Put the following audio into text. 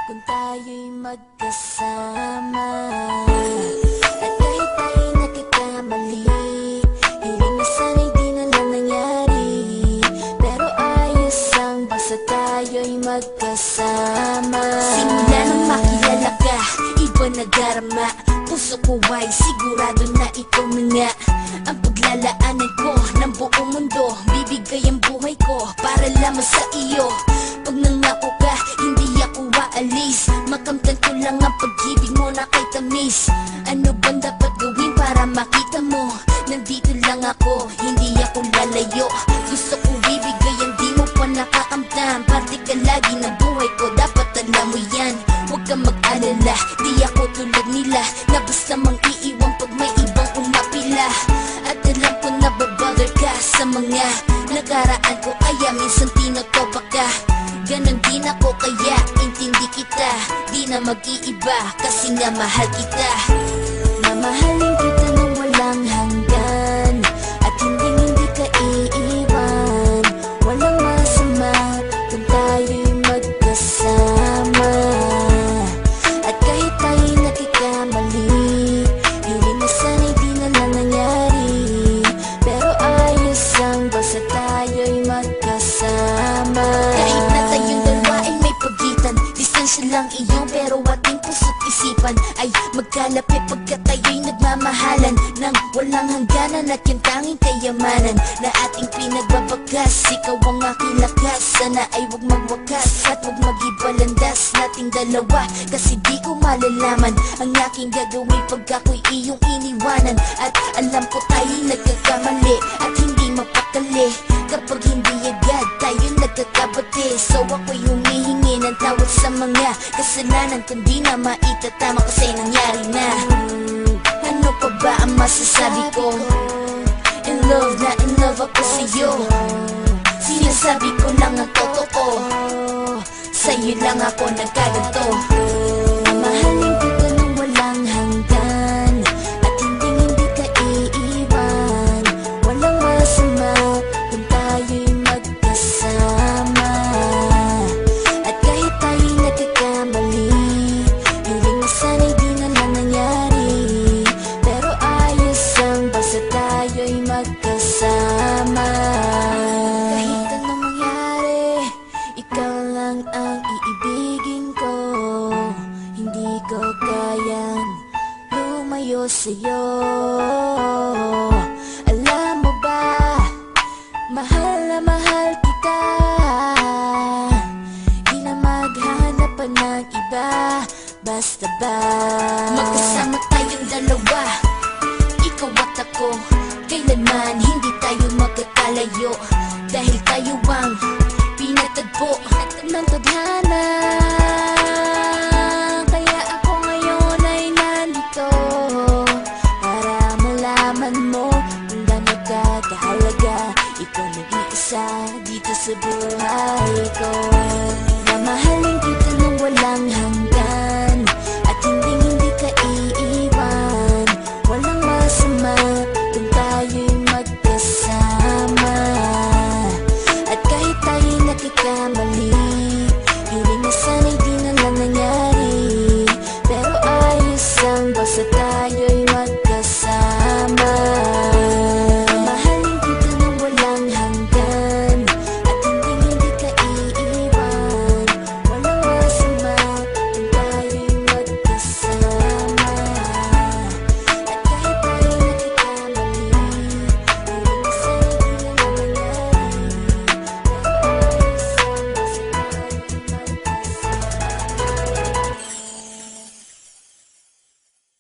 kung tayo'y magkasama. At kahit tayo'y nagkakamali, hiling na sana'y di na lang nangyari. Pero ayos lang basta tayo'y magkasama. Simula nang makilala ka, iba nagarama. Puso ko ay sigurado na ikaw na nga ang paglalaanan ko ng buong mundo. Bibigay ang buhay ko para lamang sa iyo. Pag nangako ka, hindi ako aalis. Makamtan ko lang ang pag-ibig mo na kay tamis. Ano bang dapat gawin para makita mo? Nandito lang ako, hindi ako lalayo. Gusto ko bibigay ang di mo pa nakakamtan. Parte ka lagi ng buhay ko, dapat alam mo yan. Huwag kang mag-alala, di ako tulad nila na basta mang iiwan pag may ibang umapila. At alam ko na babother ka sa mga nakaraan ko, kaya minsan tinotopa ka. Ganon din ako kaya intindi kita. Di na mag-iiba kasi nga mahal kita. Mamahalin kita nang walang hanggan, at hindi ka iiwan. Walang masama kung tayo'y magkasama. At kahit tayo'y nakikamali, hiling na sana'y di na lang nangyari. Pero ayos lang basta tayo'y magkasama. Kahit na tayong dalawa ay may pagitan, distansya lang iyo pero ating puso't isipan ay magkalapit pagkat tayo'y nagmamahalan ng walang hangganan. At yung tanging kayamanan na ating pinagbabagas, ikaw ang aking lakas. Sana ay huwag magwakas at huwag mag-ibalandas nating dalawa, kasi di ko malalaman ang aking gagawin pag ako'y iyong iniwanan. At alam ko tayo'y nagkakamali at hindi mapakali kapag hindi agad tayo nagkakabati. So ako'y humihingi ng tawad sa mga kasalanan kung di na maitatama kasi nangyari na. Ano pa ba ang masasabi ko? In love na in love ako sa'yo. Sinasabi ko lang ang totoo, sa'yo lang ako nagkaganto. Mamahalin kita nang walang hanggan, at hindi ka iiwan. Walang masama kung tayo'y magkasama. At kahit tayo'y nagkakamali, hiling na sana'y di na lang nangyari. Pero ayos lang basta tayo'y magkasama. Kahit anong mangyari, ikaw lang ang iibigin ko. Hindi ko kayang lumayo sa'yo. Alam mo ba, mahal na mahal kita. Di na maghahanap pa ng iba, basta ba magkasama tayong dalawa, ikaw at ako. Kailanman hindi tayo magkakalayo, dahil tayo ang pinatagpo ng tadhana. Kaya ako ngayon ay nandito para malaman mo kung gaano ka kahalaga. Ikaw nag-iisa dito sa buhay ko.